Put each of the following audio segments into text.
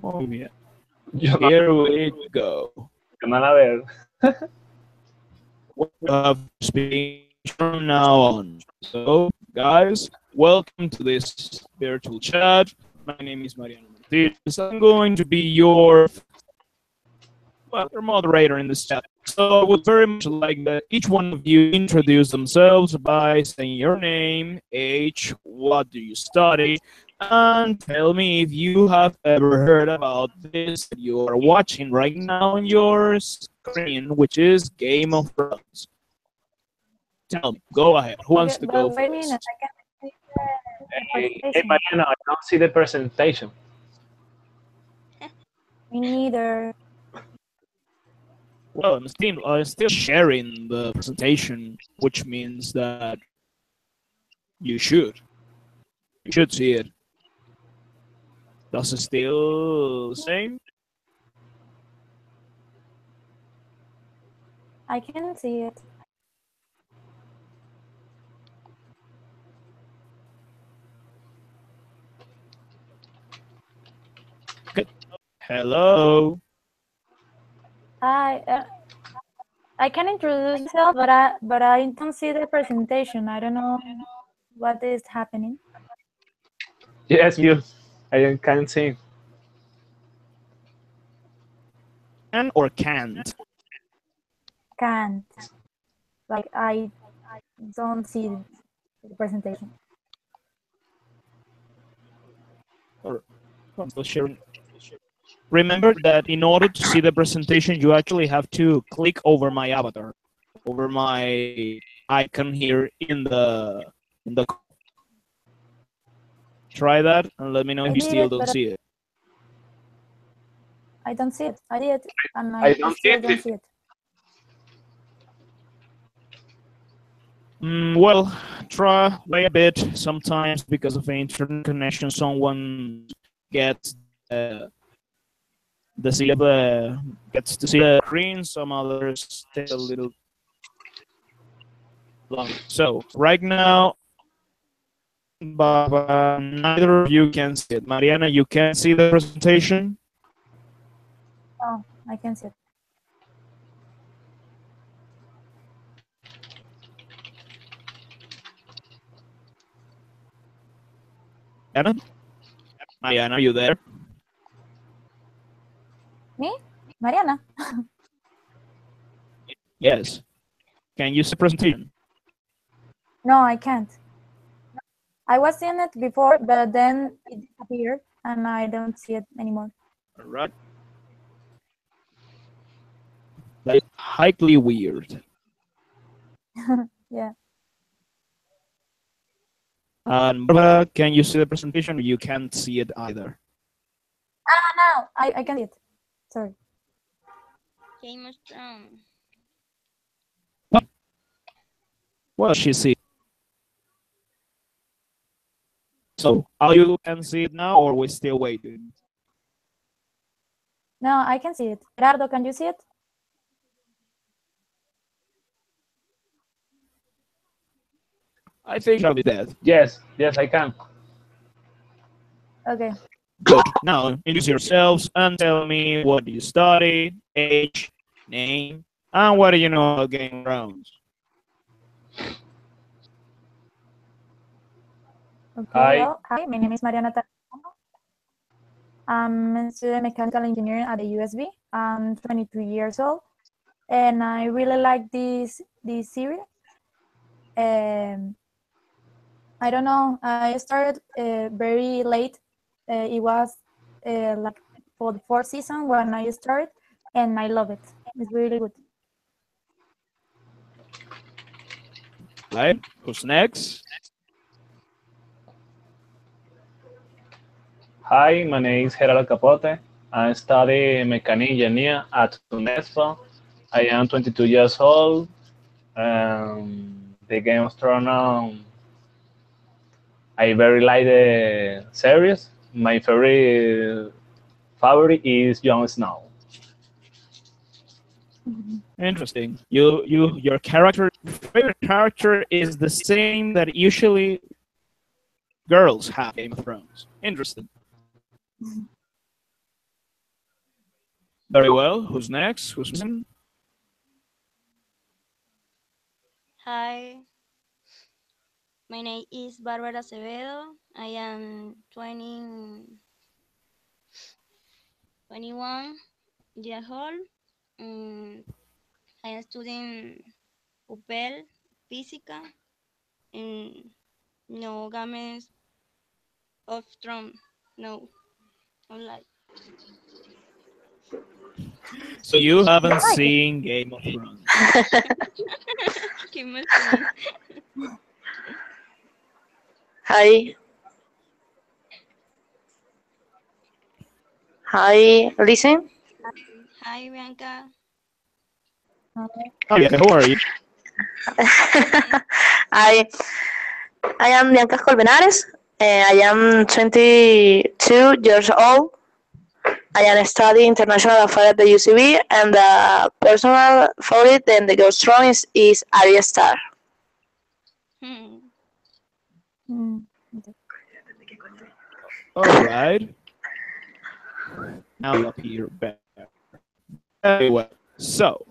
Muy bien. Yo no, Here we go. yo no la veo. We have speaking from now on. So, guys, welcome to this virtual chat. My name is Mariano Martinez. I'm going to be your moderator in this chat. So I would very much like that each one of you introduce themselves by saying your name, age, what do you study, and tell me if you have ever heard about this that you are watching right now on your screen, which is Game of Thrones. Tell me, go ahead. Who wants Okay, to but go wait a minute. first? I can see the Hey, presentation. Mariana, I don't see the presentation. Me neither. Well, I'm still sharing the presentation, which means that you should. You should see it. Does it still the same? I can see it. Okay. Hello. Hi. I can introduce myself, but I don't see the presentation. I don't know what is happening. Yes, you. I can't see. Can or can't? Can't. Like I don't see the presentation. Or I'm still sharing. Remember that in order to see the presentation, you actually have to click over my avatar, over my icon here in the. Try that and let me know I if you did still it, don't but see it. I don't see it. I did, and I I don't still see don't it. see it. Well, try a bit. Sometimes because of internet connection, someone gets gets to see the screen. Some others take a little longer. So right now, but neither of you can see it. Mariana, you can see the presentation. Oh, I can see it. Mariana, are you there? Me, Mariana. Yes. Can you see the presentation? No, I can't. I was seeing it before, but then it disappeared, and I don't see it anymore. All right. That is highly weird. Yeah. And Barbara, can you see the presentation? You can't see it either. No, I can see it. Sorry. Game of Thrones. Well, she see. So, are you can see it now, or we still waiting? No, I can see it. Gerardo, can you see it? I think I'll be dead. Yes, I can. Okay. Good. Now, introduce yourselves and tell me what do you study, age, name, and what do you know about Game of Thrones. Okay. Hi. Well, hi. My name is Mariana Tarrano. I'm a student mechanical engineering at the USB. I'm 22 years old, and I really like this series. I don't know. I started very late. It was like for the fourth season when I started, and I love it. It's really good. Right? Who's next? Hi, my name is Gerardo Capote. I study mechanical engineer at UNESCO. I am 22 years old. The Game of Thrones, I very like the series. My favorite is Jon Snow. Interesting. Your favorite character is the same that usually girls have Game of Thrones. Interesting. Very well. Who's next? Who's missing? Hi, my name is Barbara Acevedo. I am 21 years old. Mm, I am studying UPEL Física in no games of Trump. No, online. So you haven't seen Game of Thrones. ¿Qué me fui? Hi. Hi, listen. Hi, Bianca. Oh, yeah. Who are you? I I am Bianca Colmenares. I am 22 years old. I am studying international affairs at the UCB, and the personal favorite and the girl strong is Arya Star. Hmm. Mm. All right. Now you appear better. Very well. So,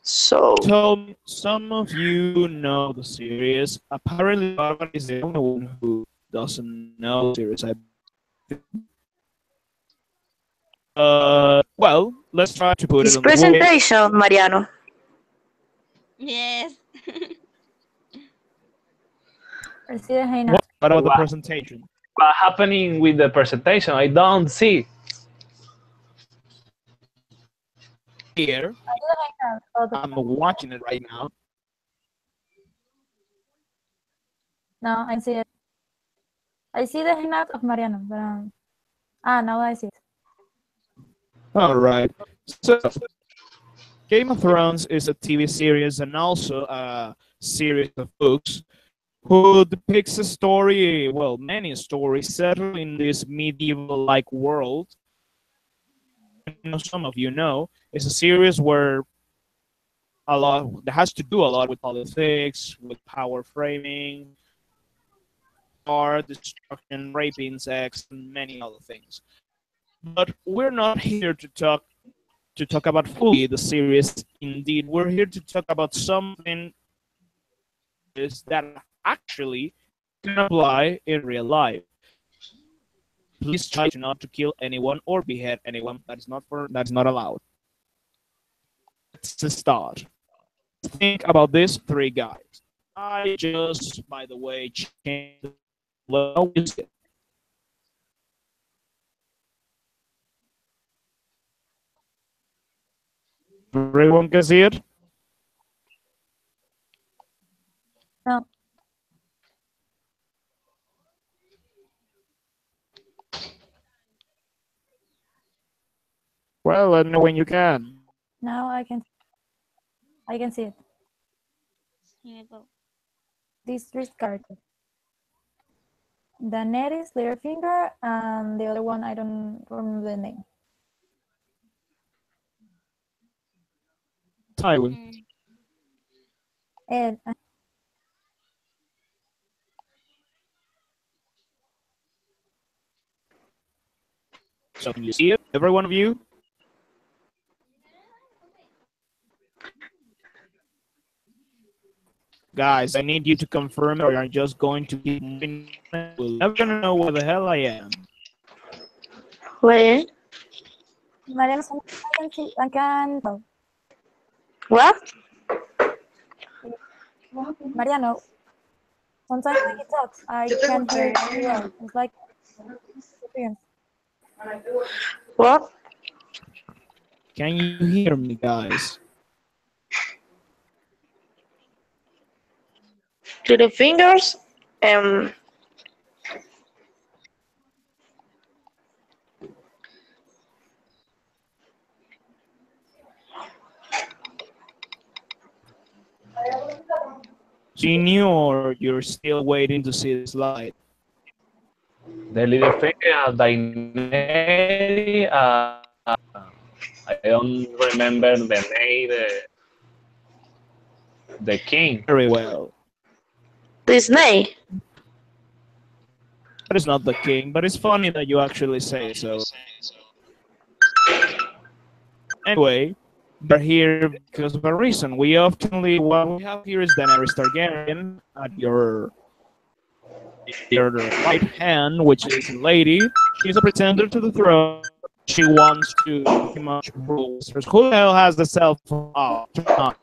So, tell me, some of you know the series. Apparently, Barbara is the only one who doesn't know the series. Well, let's try to put it this on the way. presentation, Mariano. Yes. I see the hangout. What about the Wow. presentation? What happening with the presentation? I don't see. Here, I'm watching it right now. No, I see it. I see the hangout of Mariano, but now I see it. All right. So, Game of Thrones is a TV series and also a series of books who depicts a story, well, many stories set in this medieval-like world. Some of you know, it's a series where a lot that has to do a lot with politics, with power framing, war, destruction, raping, sex, and many other things. But we're not here to talk about fully the series. Indeed, we're here to talk about something that actually can apply in real life. Please try to not to kill anyone or behead anyone. That's not allowed. Let's start. Think about these three guys. I just, by the way, changed the music. Everyone can see it? No. Well, let me know when you can. Now I can see it. Here you go. These three characters. Daenerys, Littlefinger, and the other one I don't remember the name. Tywin. Hmm. And So can you see it, every one of you? Guys, I need you to confirm or I'm just going to keep moving. We're never gonna know where the hell I am. Wait, Mariano, I can see. I can. Oh, what? Mariano, sometimes when he talks, I can't hear it very well. It's like interference. What? Can you hear me, guys? To the fingers. Junior, you're still waiting to see the slide. The little finger, Daenerys. I don't remember the name. The king. Very well. Disney. That is not the king, but it's funny that you actually say so. Anyway, they're here because of a reason. What we have here is Daenerys Targaryen at your right hand, which is a lady. She's a pretender to the throne. She wants to pretty much rule Westeros. Who the hell has the cell phone? Oh, turn on.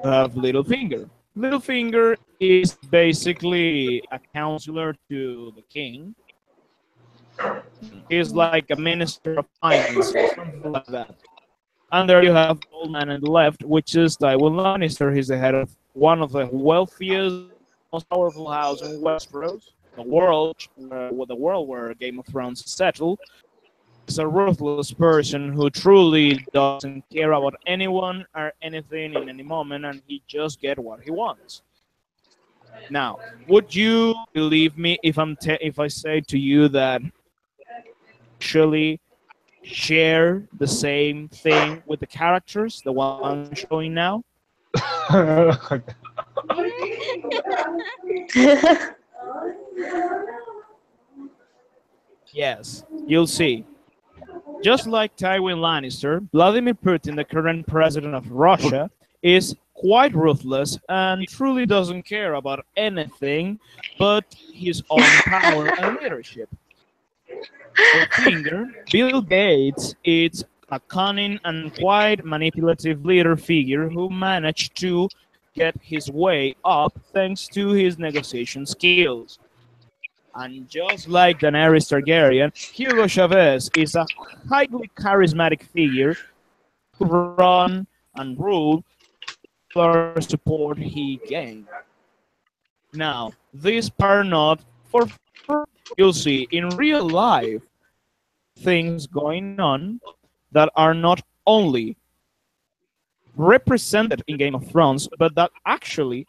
Have Littlefinger. Littlefinger is basically a counselor to the king. He's like a minister of finance, something like that. And there you have the old man on the left, which is Tywin Lannister. He's the head of one of the wealthiest, most powerful house in Westeros, the world where Game of Thrones is settled. He's a ruthless person who truly doesn't care about anyone or anything in any moment, and he just get what he wants. Now, would you believe me if I say to you that actually share the same thing with the characters, the ones I'm showing now? Yes, you'll see. Just like Tywin Lannister, Vladimir Putin, the current president of Russia, is quite ruthless and truly doesn't care about anything but his own power and leadership. Finger, Bill Gates is a cunning and quite manipulative leader figure who managed to get his way up thanks to his negotiation skills. And just like Daenerys Targaryen, Hugo Chavez is a highly charismatic figure who run and rule for support he gained. Now, these are not for you'll see in real life things going on that are not only represented in Game of Thrones, but that actually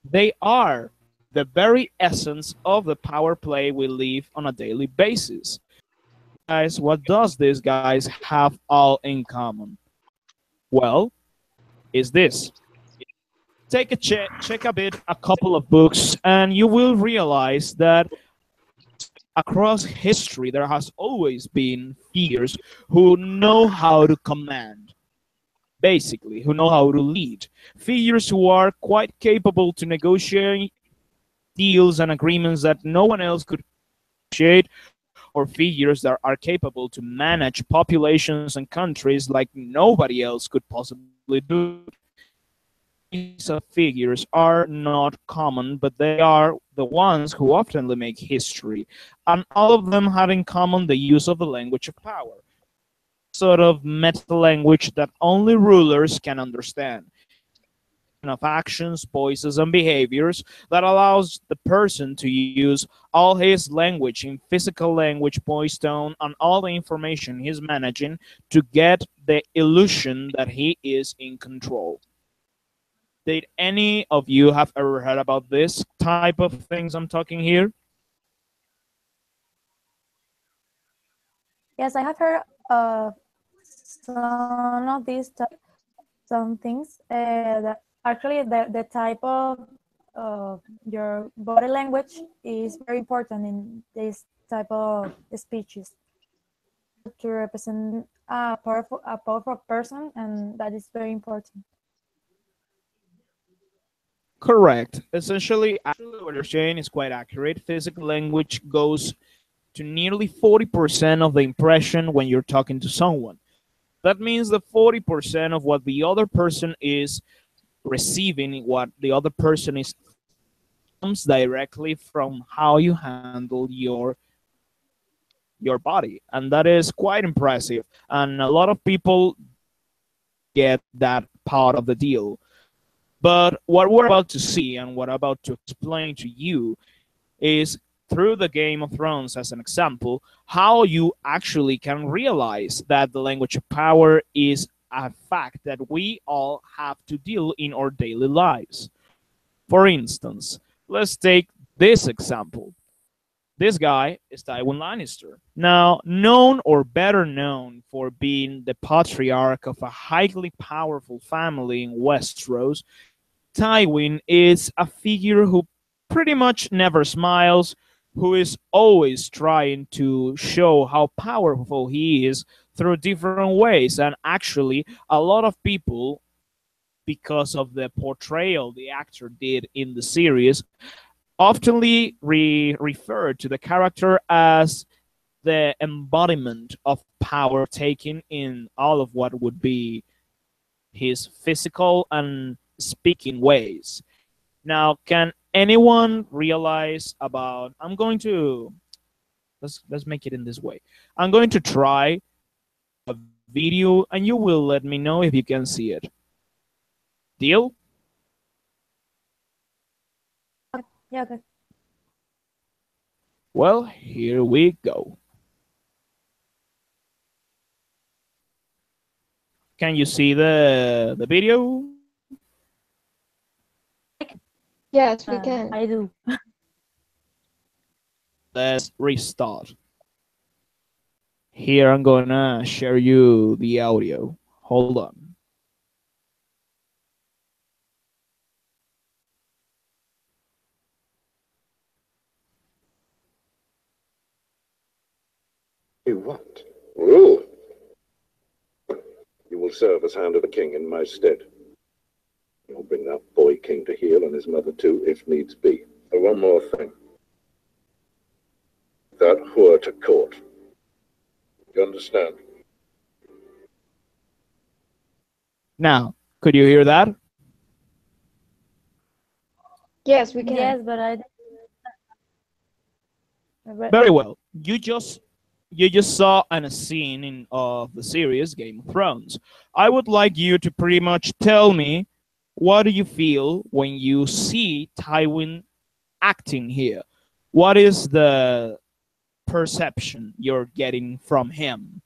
they are the very essence of the power play we live on a daily basis. Guys, what does these guys have all in common? Well, is this. Take a check a couple of books, and you will realize that across history there has always been figures who know how to command, basically, who know how to lead. Figures who are quite capable to negotiate deals and agreements that no one else could negotiate, or figures that are capable to manage populations and countries like nobody else could possibly do. These figures are not common, but they are the ones who often make history. And all of them have in common the use of the language of power, sort of meta language that only rulers can understand, of actions, voices, and behaviors that allows the person to use all his language in physical language, voice tone, and all the information he's managing to get the illusion that he is in control. Did any of you have ever heard about this type of things I'm talking here? Yes, I have heard some of these some things that actually the type of your body language is very important in this type of speeches to represent a powerful person, and that is very important. Correct. Essentially, actually what you're saying is quite accurate. Physical language goes to nearly 40% of the impression when you're talking to someone. That means that 40% of what the other person is receiving, what the other person is, comes directly from how you handle your body. And that is quite impressive. And a lot of people get that part of the deal. But what we're about to see and what I'm about to explain to you is through the Game of Thrones as an example, how you actually can realize that the language of power is a fact that we all have to deal in our daily lives. For instance, let's take this example. This guy is Tywin Lannister. Now, known or better known for being the patriarch of a highly powerful family in Westeros, Tywin is a figure who pretty much never smiles, who is always trying to show how powerful he is through different ways. And actually, a lot of people, because of the portrayal the actor did in the series, oftenly refer to the character as the embodiment of power, taken in all of what would be his physical and speaking ways. Now, can anyone realize about? I'm going to let's make it in this way. I'm going to try a video, and you will let me know if you can see it. Deal? Yeah, okay. Well, here we go. Can you see the video? Yes, we can. I do. Let's restart. Here I'm gonna share you the audio. Hold on. You what? Rule. You will serve as Hand of the King in my stead. You'll bring that boy king to heel and his mother too, if needs be. And one more thing. That whore to court. You understand? Now, could you hear that? Yes, we can. Yes, but I. Very well. You just saw a scene of the series Game of Thrones. I would like you to pretty much tell me, what do you feel when you see Tywin acting here? What is the perception you're getting from him?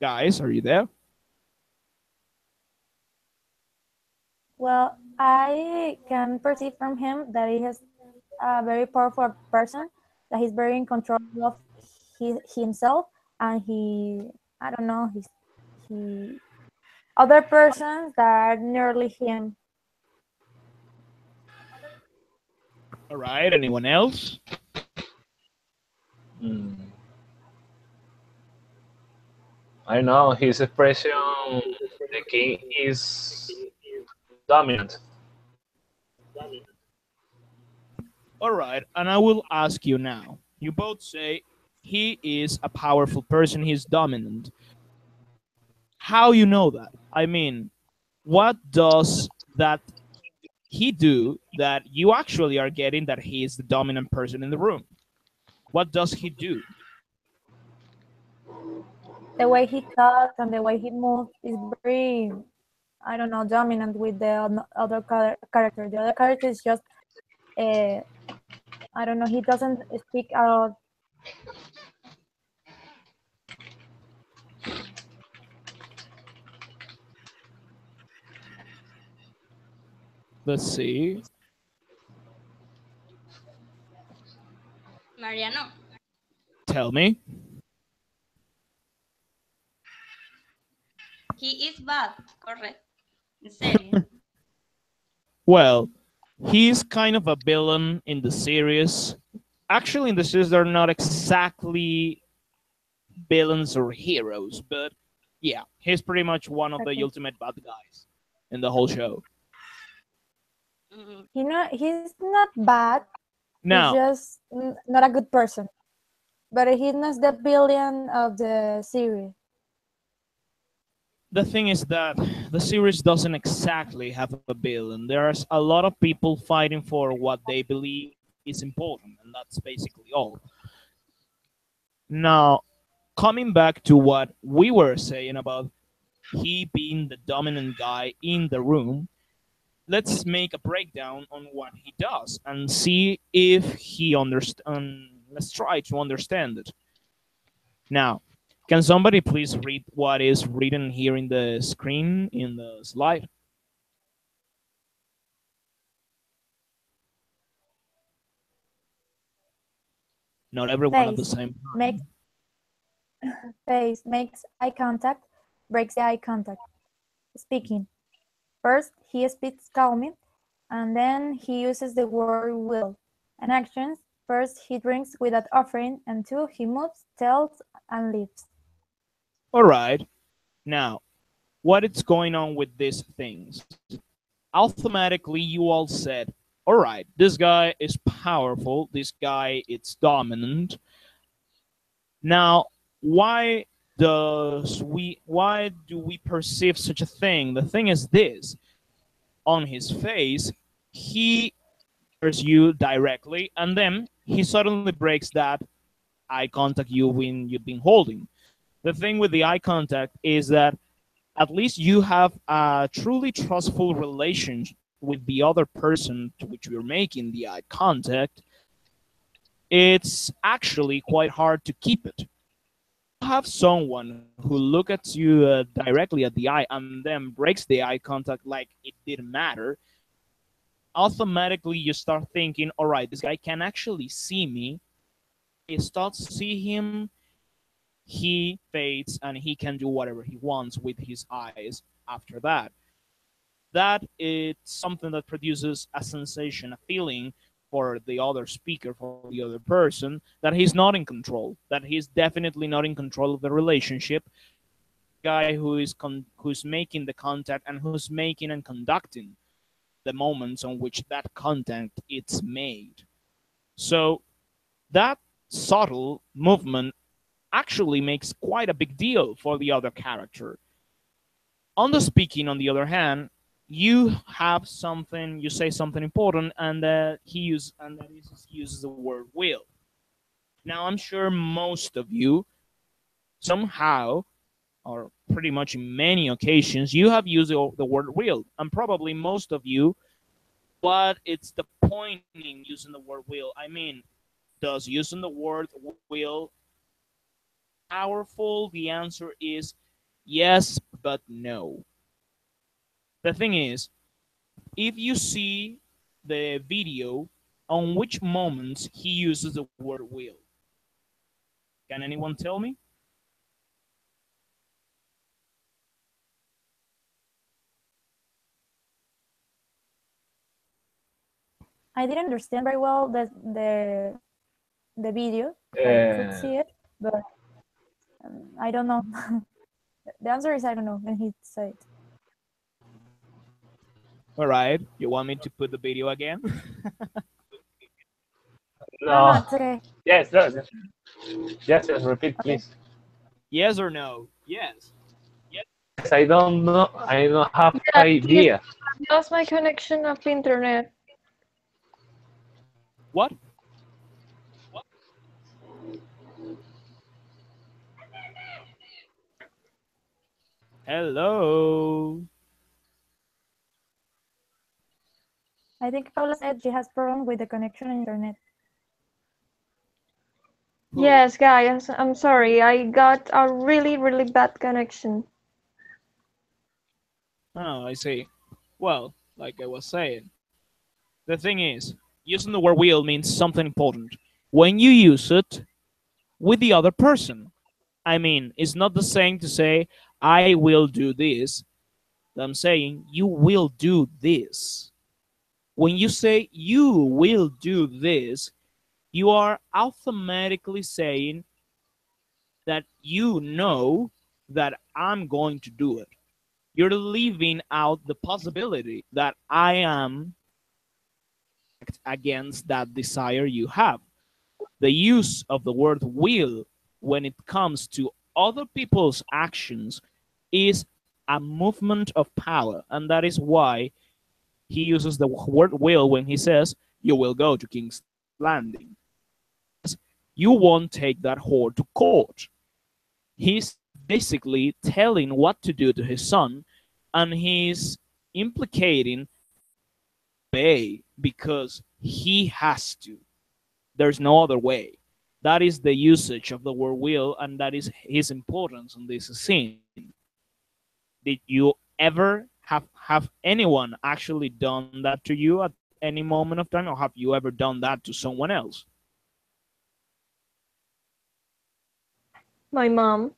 Guys, are you there? Well, I can perceive from him that he is a very powerful person, that he's very in control of himself, and I don't know, he other persons that are nearly him. All right. Anyone else? I know his expression, the king is dominant. All right. And I will ask you now. You both say he is a powerful person, he's dominant. How you know that? I mean, what does that he do that you actually are getting that he is the dominant person in the room? What does he do? The way he talks and the way he moves is very, I don't know, dominant with the other character. The other character is just, I don't know, he doesn't speak at all. Let's see. Mariano. Tell me. He is bad. Correct. En serio. Well, he's kind of a villain in the series. Actually, in the series, they're not exactly villains or heroes, but yeah, he's pretty much one of the Okay. ultimate bad guys in the whole show. Mm, He's not bad. Now, He's just not a good person. But he's not the villain of the series. the thing is that the series doesn't exactly have a villain. There's a lot of people fighting for what they believe is important, and that's basically all. Now, coming back to what we were saying about he being the dominant guy in the room, let's make a breakdown on what he does and see if he understands. Let's try to understand it. Now, can somebody please read what is written here in the screen in the slide? Not everyone at the Face same time. makes face makes eye contact breaks the eye contact. Speaking. First, he speaks calmly, and then he uses the word will. And actions, first he drinks without offering, and two, he moves, tells, and leaves. All right. Now, what is going on with these things? Automatically, you all said, all right, this guy is powerful. This guy is dominant. Now, why do we perceive such a thing? The thing is this: on his face, he hears you directly, and then he suddenly breaks that eye contact you've been holding. The thing with the eye contact is that at least you have a truly trustful relationship with the other person to which you're making the eye contact. It's actually quite hard to keep it. Have someone who looks at you directly at the eye and then breaks the eye contact like it didn't matter, automatically you start thinking, all right, this guy can actually see me. He starts to see him, he fades, and he can do whatever he wants with his eyes after that. That is something that produces a sensation, a feeling for the other speaker, for the other person, that he's not in control, that he's definitely not in control of the relationship. Guy who's making the contact and who's making and conducting the moments on which that contact is made. So that subtle movement actually makes quite a big deal for the other character. On the speaking, on the other hand, you have something, you say something important, and he uses the word will. Now, I'm sure most of you, somehow, or pretty much in many occasions, you have used the word will, and probably most of you, but it's the point in using the word will. I mean, does using the word will powerful? The answer is yes, but no. The thing is, if you see the video, on which moments he uses the word will? Can anyone tell me? I didn't understand very well the video. I could see it, but I don't know. The answer is I don't know when he said. All right. You want me to put the video again? No, it's okay. Yes, yes, repeat, please. Yes or no? Yes. Yes, I don't know. I don't have Yeah, idea. I lost my connection of internet. What? Hello. I think Paula said she has problem with the connection on internet. Yes, guys, I'm sorry. I got a really, really bad connection. Oh, I see. Well, like I was saying, the thing is, using the word will means something important. When you use it with the other person, I mean, it's not the same to say, I will do this. I'm saying, you will do this. When you say, you will do this, you are automatically saying that you know that I'm going to do it. You're leaving out the possibility that I am against that desire you have. The use of the word will when it comes to other people's actions is a movement of power, and that is why he uses the word will when he says, you will go to King's Landing. You won't take that whore to court. He's basically telling what to do to his son, and he's implicating obey because he has to. There's no other way. That is the usage of the word will, and that is his importance in this scene. Did you ever have anyone actually done that to you at any moment of time, or have you ever done that to someone else? My mom.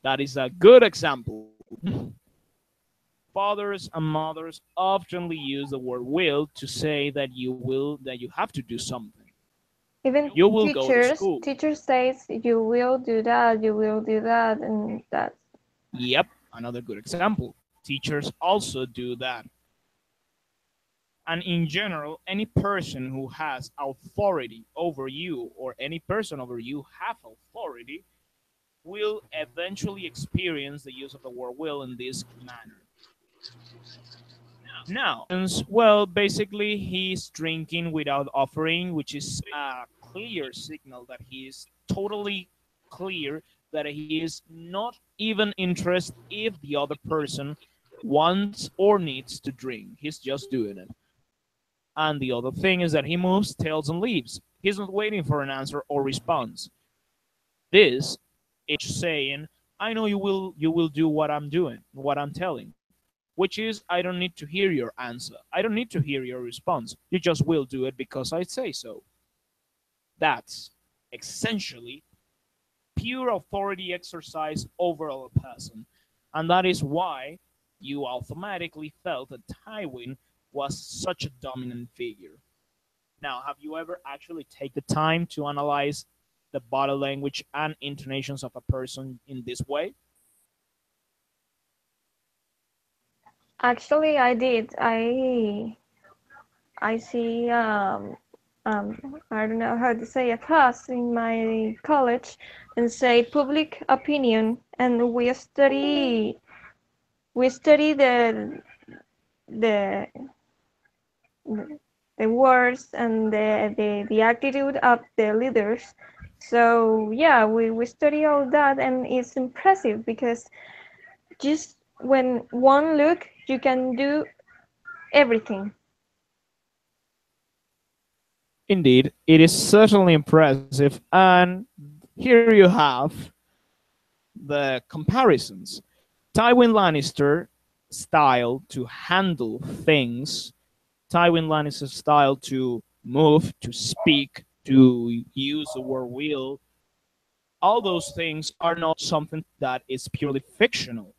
That is a good example. Fathers and mothers often use the word will to say that you have to do something. Even You will go to teachers, school. teacher says you will do that, you will do that, and that. Yep, another good example. Teachers also do that. And in general, any person who has authority over you or any person over you have authority will eventually experience the use of the word will in this manner. Now, well, basically, he's drinking without offering, which is a clear signal that he is totally clear that he is not even interested if the other person wants or needs to drink. He's just doing it. And the other thing is that he moves, tails, and leaves. He's not waiting for an answer or response. This is saying, I know you will do what I'm doing, what I'm telling, which is I don't need to hear your answer. I don't need to hear your response. You just will do it because I say so. That's essentially pure authority exercise over a person. And that is why you automatically felt that Tywin was such a dominant figure. Now, have you ever actually take the time to analyze the body language and intonations of a person in this way? Actually, I did. I see I don't know how to say, a class in my college and say public opinion, and we study the the words and the attitude of the leaders. So yeah, we study all that, and it's impressive because just when one look you can do everything. Indeed, it is certainly impressive. And here you have the comparisons. Tywin Lannister style to handle things, Tywin Lannister's style to move, to speak, to use the word will, all those things are not something that is purely fictional.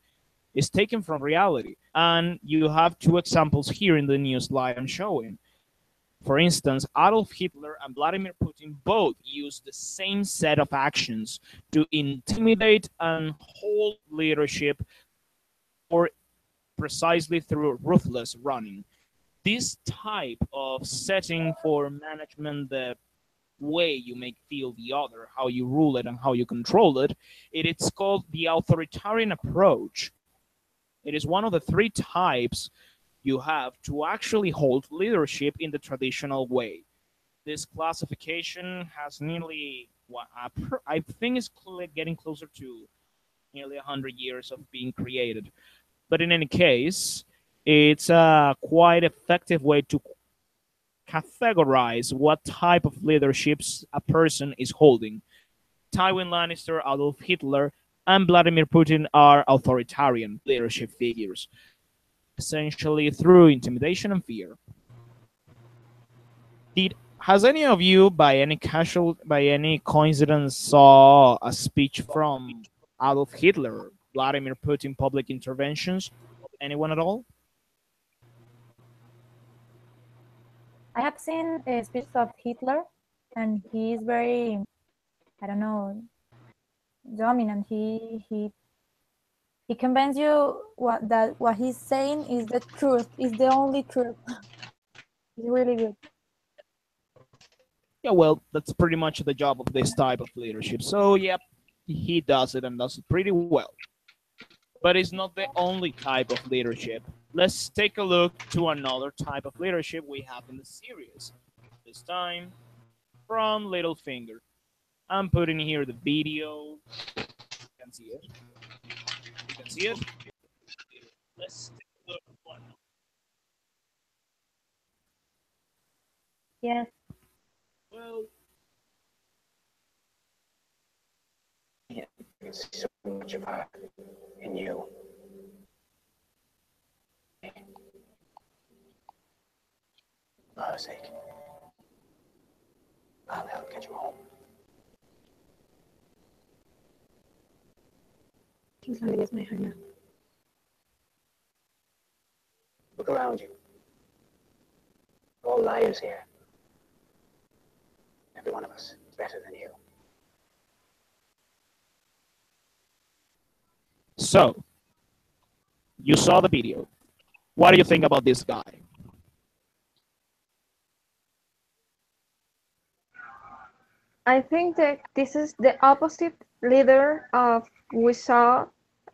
It's taken from reality. And you have two examples here in the new slide I'm showing. For instance, Adolf Hitler and Vladimir Putin both used the same set of actions to intimidate and hold leadership, or precisely through ruthless running. This type of setting for management, the way you make feel the other, how you rule it and how you control it, it's called the authoritarian approach. It is one of the three types you have to actually hold leadership in the traditional way. This classification has nearly, I think, is getting closer to nearly 100 years of being created. But in any case, it's a quite effective way to categorize what type of leaderships a person is holding. Tywin Lannister, Adolf Hitler, and Vladimir Putin are authoritarian leadership figures, essentially through intimidation and fear. Has any of you, by any coincidence, saw a speech from Adolf Hitler, Vladimir Putin public interventions? Anyone at all? I have seen speeches of Hitler, and he's very, I don't know, dominant. He convinces you what he's saying is the truth, is the only truth. It's really good. Yeah, well, that's pretty much the job of this type of leadership. So, yep, he does it and does it pretty well. But it's not the only type of leadership. Let's take a look to another type of leadership we have in the series. This time from Littlefinger. I'm putting here the video. You can see it. You can see it. Let's take a look at one. Yes. Well, I can see so much of her in you. For her sake, I'll help get you home. Look around you. All liars here. Every one of us is better than you. So, you saw the video. What do you think about this guy? I think that this is the opposite leader of we saw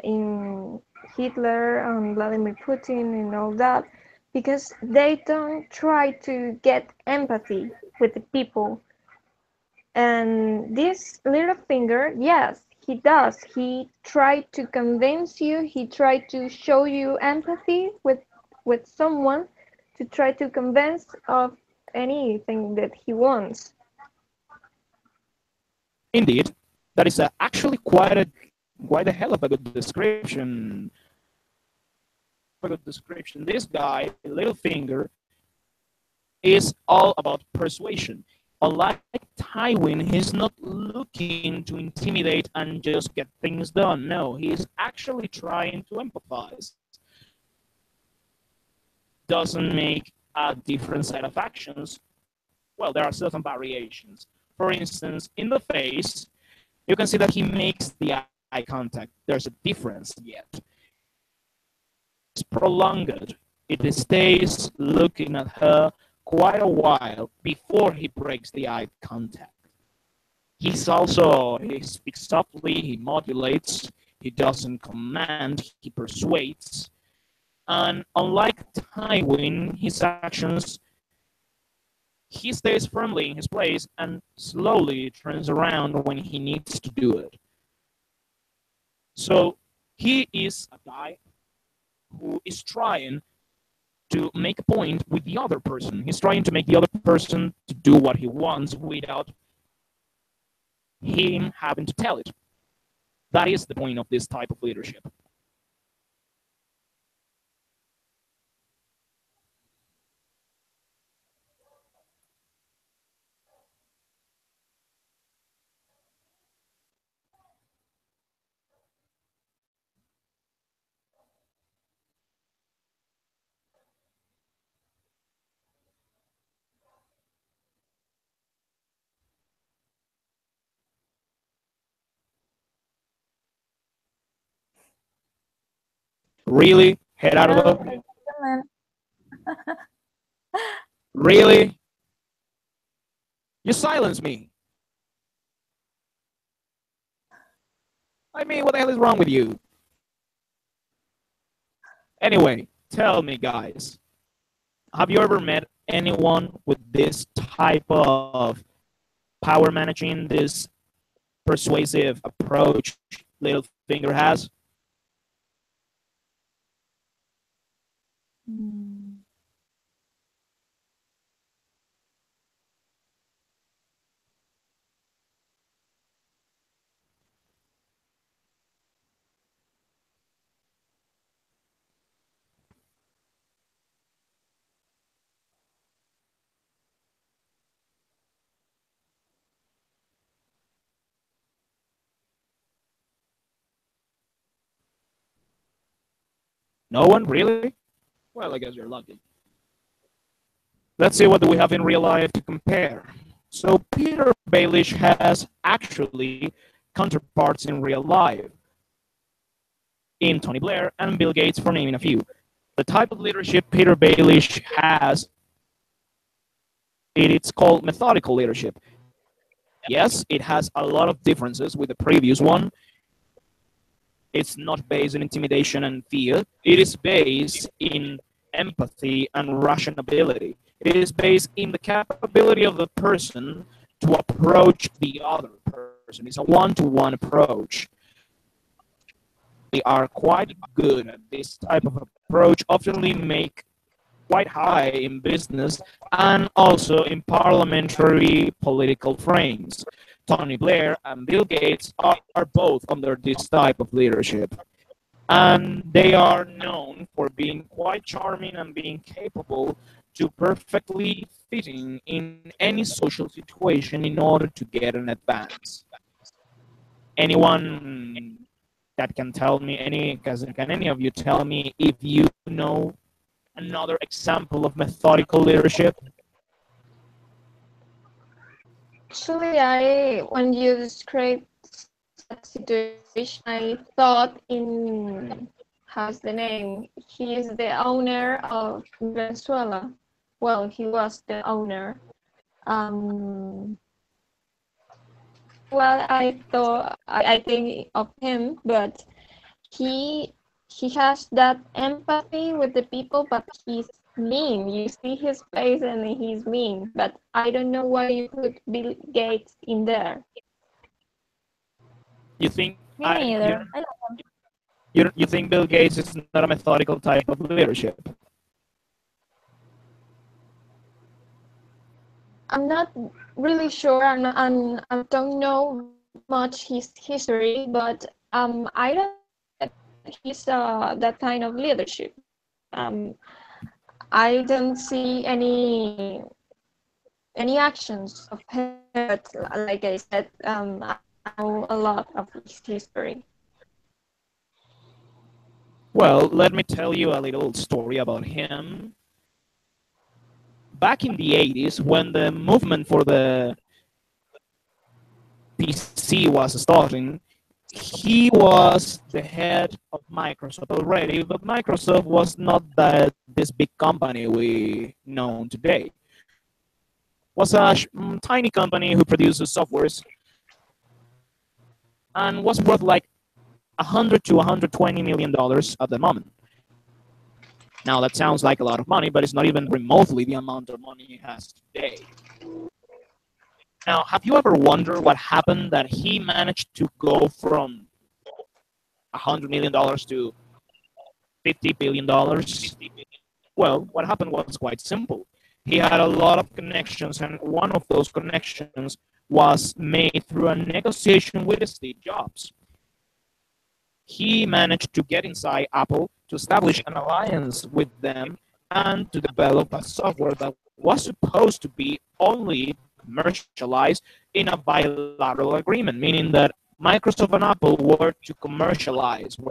in Hitler and Vladimir Putin and all that, because they don't try to get empathy with the people. And this little finger, yes, he does. He tried to convince you. He tried to show you empathy with someone to try to convince of anything that he wants. Indeed, that is actually quite a hell of a good description. This guy, Littlefinger, is all about persuasion. Unlike Tywin, he's not looking to intimidate and just get things done. No, he's actually trying to empathize. Doesn't make a different set of actions. Well, there are certain variations. For instance, in the face, you can see that he makes the eye contact. There's a difference yet. It's prolonged. It stays looking at her quite a while before he breaks the eye contact. He speaks softly, he modulates, he doesn't command, he persuades. And unlike Tywin, his actions, he stays firmly in his place and slowly turns around when he needs to do it. So he is a guy who is trying to make a point with the other person. He's trying to make the other person to do what he wants without him having to tell it. That is the point of this type of leadership. Really, Gerardo? Really? You silence me. I mean, what the hell is wrong with you? Anyway, tell me, guys, have you ever met anyone with this type of power managing, this persuasive approach Littlefinger has? No one, really? Well, I guess you're lucky. Let's see what do we have in real life to compare. So Peter Baelish has actually counterparts in real life in Tony Blair and Bill Gates, for naming a few. The type of leadership Peter Baelish has, it's called methodical leadership. Yes, it has a lot of differences with the previous one. It's not based on intimidation and fear. It is based in empathy and rationality. It is based in the capability of the person to approach the other person. It's a one-to-one approach. They are quite good at this type of approach, often make quite high in business and also in parliamentary political frames. Tony Blair and Bill Gates are both under this type of leadership. And they are known for being quite charming and being capable to perfectly fitting in any social situation in order to get an advance. Anyone that can tell me can any of you tell me if you know another example of methodical leadership? Actually, when you described that situation, I thought in, how's the name? He is the owner of Venezuela. Well, he was the owner. Um, well, I think of him, but he he has that empathy with the people, but he's mean. You see his face and he's mean. But I don't know why you put Bill Gates in there. You think Me neither. I like him. you think Bill Gates is not a methodical type of leadership? I'm not really sure. I don't know much his history, but I don't think he's that kind of leadership. Um, I don't see any actions of him. But like I said, I know a lot of his history. Well, let me tell you a little story about him. Back in the 80s, when the movement for the PC was starting, he was the head of Microsoft already, but Microsoft was not this big company we know today. Was a tiny company who produces softwares and was worth like 100 to 120 million dollars at the moment. Now that sounds like a lot of money, but it's not even remotely the amount of money he has today. Now, have you ever wondered what happened that he managed to go from $100 million to $50 billion? Well, what happened was quite simple. He had a lot of connections, and one of those connections was made through a negotiation with Steve Jobs. He managed to get inside Apple to establish an alliance with them and to develop a software that was supposed to be only commercialized in a bilateral agreement, meaning that Microsoft and Apple were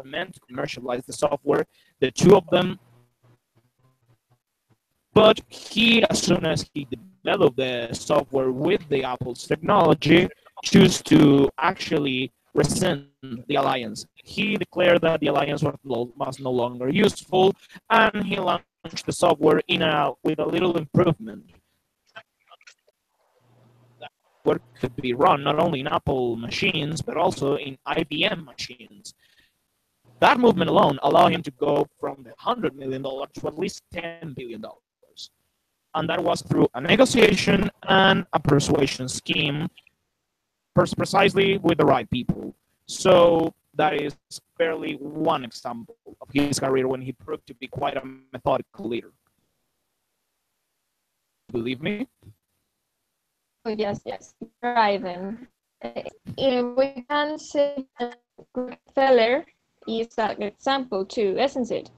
meant to commercialize the software, the two of them. But as soon as he developed the software with the Apple's technology, chose to actually rescind the alliance. He declared that the alliance was no longer useful, and he launched the software with a little improvement. That software could be run not only in Apple machines, but also in IBM machines. That movement alone allowed him to go from the $100 million to at least $10 billion. And that was through a negotiation and a persuasion scheme, precisely with the right people. So that is barely one example of his career when he proved to be quite a methodical leader. Believe me? Oh, yes, right then. We can say that Rockefeller is an example too, isn't it?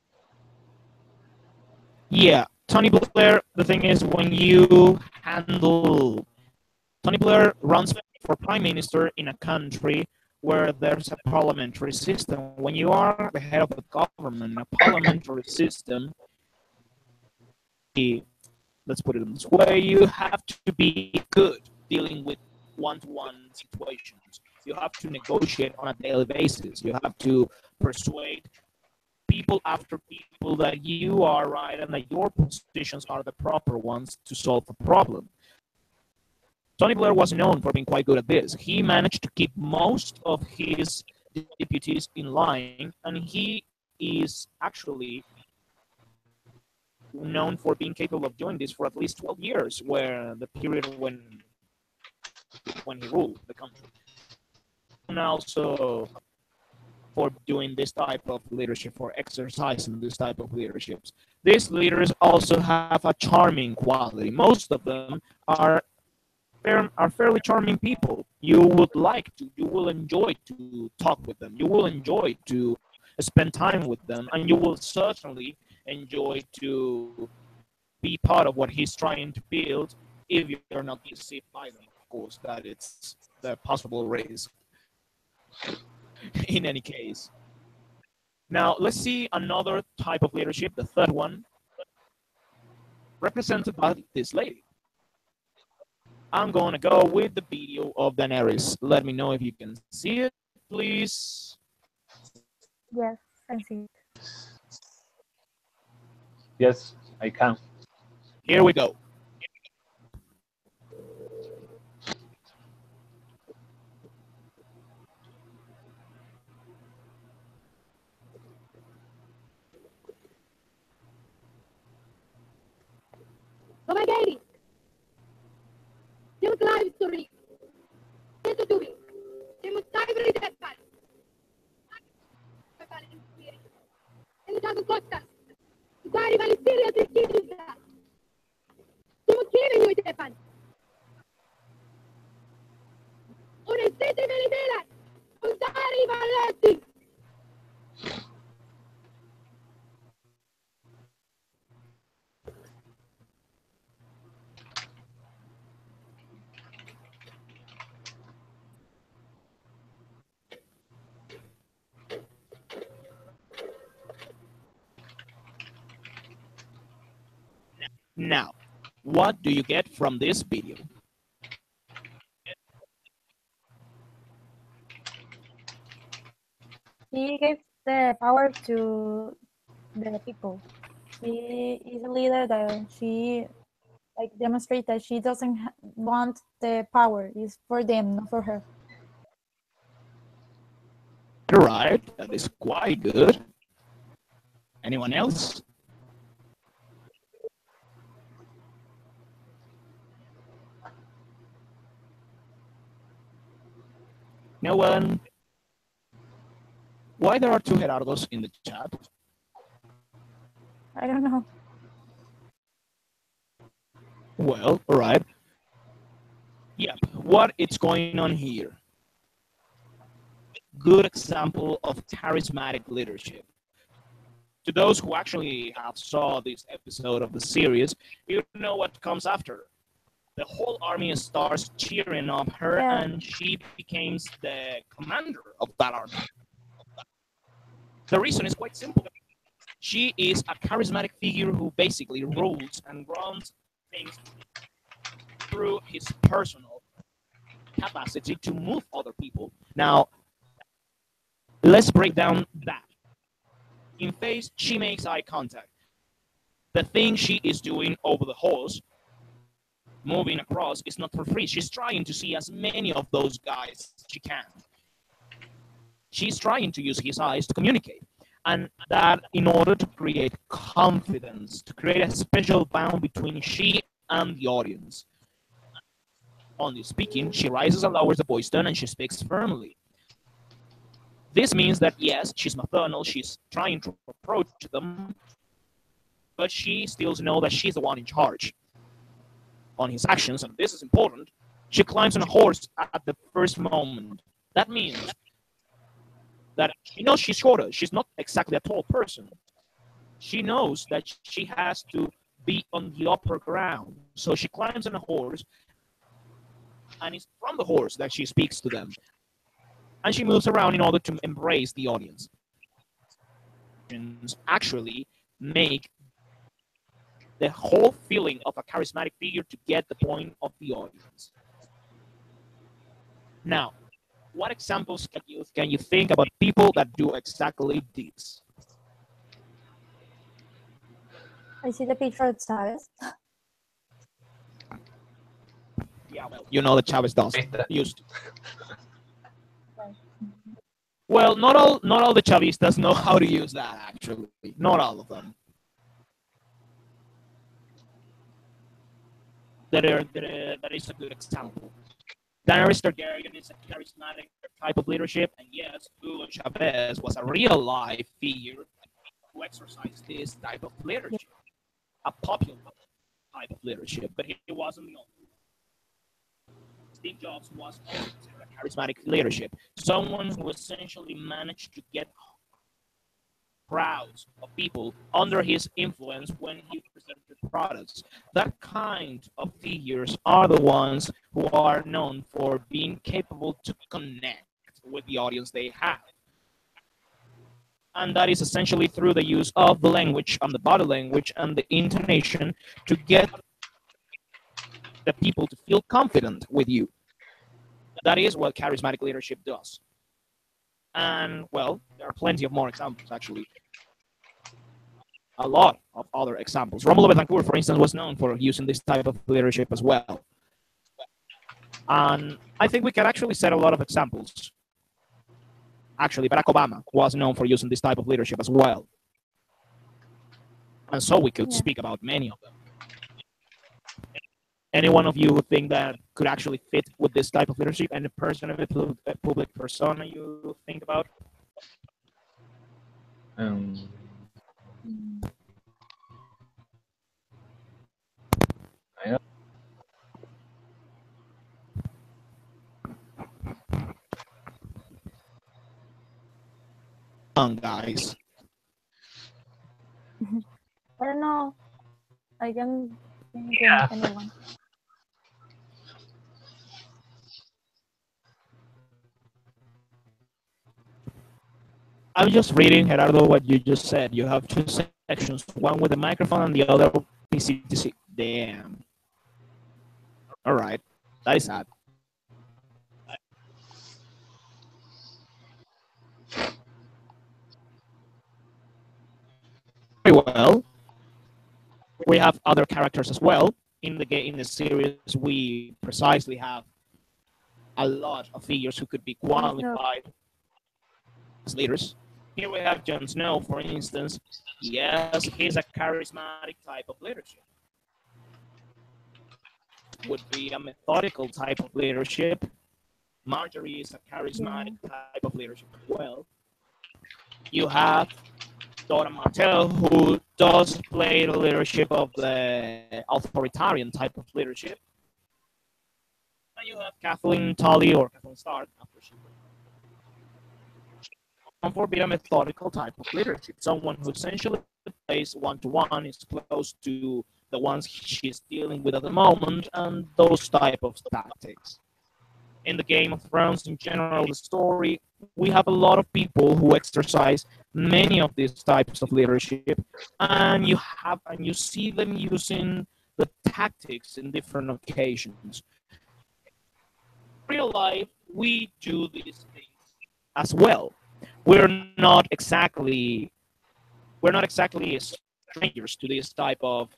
Yeah, Tony Blair, the thing is, Tony Blair runs for prime minister in a country where there's a parliamentary system. When you are the head of the government, a parliamentary system, let's put it in this way, you have to be good dealing with one-to-one situations. You have to negotiate on a daily basis. You have to persuade people after people that you are right and that your positions are the proper ones to solve a problem. Tony Blair was known for being quite good at this. He managed to keep most of his deputies in line, and he is actually known for being capable of doing this for at least 12 years, where the period when he ruled the country. And also for doing this type of leadership, for exercising this type of leaderships. These leaders also have a charming quality. Most of them are fairly charming people. You will enjoy to talk with them. You will enjoy to spend time with them, and you will certainly enjoy to be part of what he's trying to build if you're not deceived by them. Of course, that it's the possible risk. In any case. Now, let's see another type of leadership, the third one, represented by this lady. I'm going to go with the video of Daenerys. Let me know if you can see it, please. Yes, I see it. Yes, I can. Here we go. Comageri! Siamo live story. Dito tuwi. Siamo live depan. Ini satu kota. Dari Valencia di Kiev. Siamo Kiev di depan. Ora siete Venezuela. Dari Valencia. Now, what do you get from this video? She gives the power to the people. She is a leader that she like demonstrates that she doesn't want the power. It's for them, not for her. Right, that is quite good. Anyone else? No one? Why there are two Gerardos in the chat? I don't know. Well, all right. Yep, what is going on here? Good example of charismatic leadership. To those who actually have saw this episode of the series, you know what comes after. The whole army starts cheering up her, Yeah. and she becomes the commander of that army. The reason is quite simple. She is a charismatic figure who basically rules and runs things through his personal capacity to move other people. Now, let's break down that. In face, she makes eye contact. The thing she is doing over the horse, moving across, is not for free. She's trying to see as many of those guys as she can. She's trying to use his eyes to communicate. And that in order to create confidence, to create a special bond between she and the audience. Only speaking, she rises and lowers the voice tone and she speaks firmly. This means that yes, she's maternal, she's trying to approach them, but she still knows that she's the one in charge. On his actions, and this is important, she climbs on a horse at the first moment. That means that she knows she's shorter. She's not exactly a tall person. She knows that she has to be on the upper ground. So she climbs on a horse, and it's from the horse that she speaks to them. And she moves around in order to embrace the audience. Actually make the whole feeling of a charismatic figure to get the point of the audience. Now, what examples can you think about people that do exactly this? I see the picture of Chavez. Yeah, well, you know that Chavez does. Vista. Used to. Well, not all the Chavistas know how to use that, actually. Not all of them. That is a good example. Daenerys Targaryen is a charismatic type of leadership, and yes, Hugo Chavez was a real-life figure who exercised this type of leadership, a popular type of leadership, but he wasn't the only one. Steve Jobs was also a charismatic leadership, someone who essentially managed to get crowds of people under his influence when he presented products. That kind of figures are the ones who are known for being capable to connect with the audience they have. And that is essentially through the use of the language and the body language and the intonation to get the people to feel confident with you. That is what charismatic leadership does. And, well, there are plenty of more examples, actually. A lot of other examples. Romulo Betancourt, for instance, was known for using this type of leadership as well. And I think we can actually set a lot of examples. Actually, Barack Obama was known for using this type of leadership as well. And so we could speak about many of them. Any one of you who think that could actually fit with this type of leadership? Any person of a public persona you think about? Guys. I don't know. I can think of anyone. I'm just reading, Gerardo, what you just said. You have two sections, one with a microphone and the other PCTC. Damn. All right. That is sad. Very well. We have other characters as well. In the series, we precisely have a lot of figures who could be qualified as leaders. Here we have Jon Snow, for instance. Yes, he's a charismatic type of leadership. Would be a methodical type of leadership. Marjorie is a charismatic type of leadership as well. You have Dora Martell, who does play the leadership of the authoritarian type of leadership. And you have Kathleen Tully or Kathleen Stark after she for being a methodical type of leadership, someone who essentially plays one-to-one, is close to the ones she's dealing with at the moment, and those type of tactics. In the Game of Thrones, in general, the story, we have a lot of people who exercise many of these types of leadership, and you see them using the tactics in different occasions. In real life, we do these things as well. We're not exactly strangers to this type of.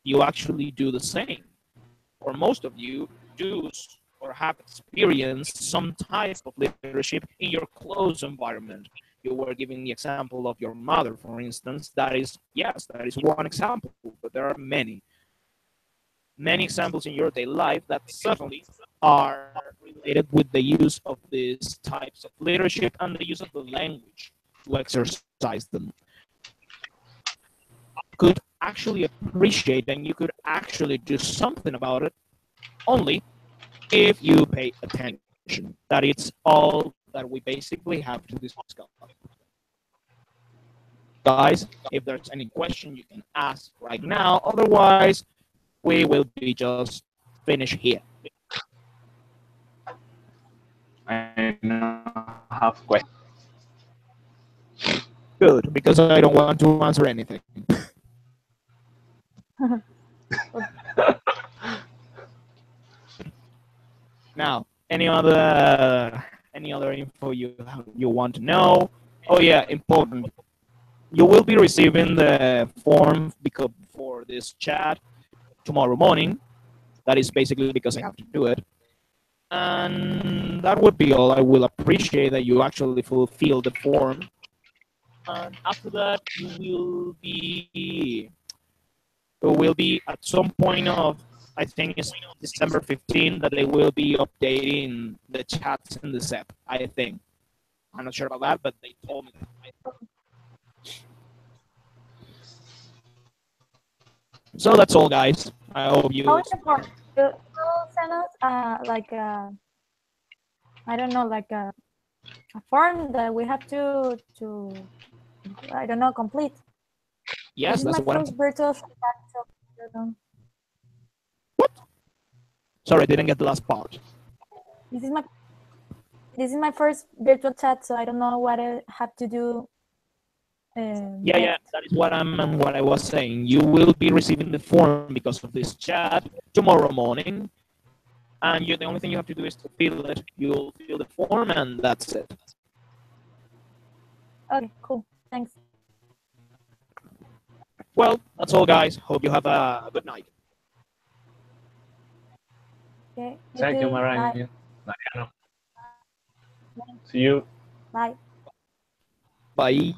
You actually do the same, or most of you do or have experienced some type of leadership in your close environment. You were giving the example of your mother, for instance. That is one example, but there are many examples in your daily life that certainly are related with the use of these types of leadership and the use of the language to exercise them. You could actually appreciate and you could actually do something about it only if you pay attention. That it's all that we basically have to discuss. Guys, if there's any question you can ask right now, otherwise we will be just finished here. I have questions. Good, because I don't want to answer anything. Now, any other info you want to know? Oh yeah, important. You will be receiving the form for this chat tomorrow morning. That is basically because I have to do it. And that would be all. I will appreciate that you actually fulfill the form. And after that, you will be at some point of, I think it's December 15, that they will be updating the chats in the SEP, I think. I'm not sure about that, but they told me that. So that's all, guys. I hope you. How is the form? You send us like a, I don't know, like a form that we have to I don't know, complete. Yes, that's what. This is my first virtual chat. What? Sorry, I didn't get the last part. This This is my first virtual chat, so I don't know what I have to do. Yeah, that is what I was saying. You will be receiving the form because of this chat tomorrow morning, and the only thing you have to do is to fill it. You'll fill the form, and that's it. Okay, cool. Thanks. Well, that's all, guys. Hope you have a good night. Okay. Thank you, too. Mariano. See you. Bye. Bye.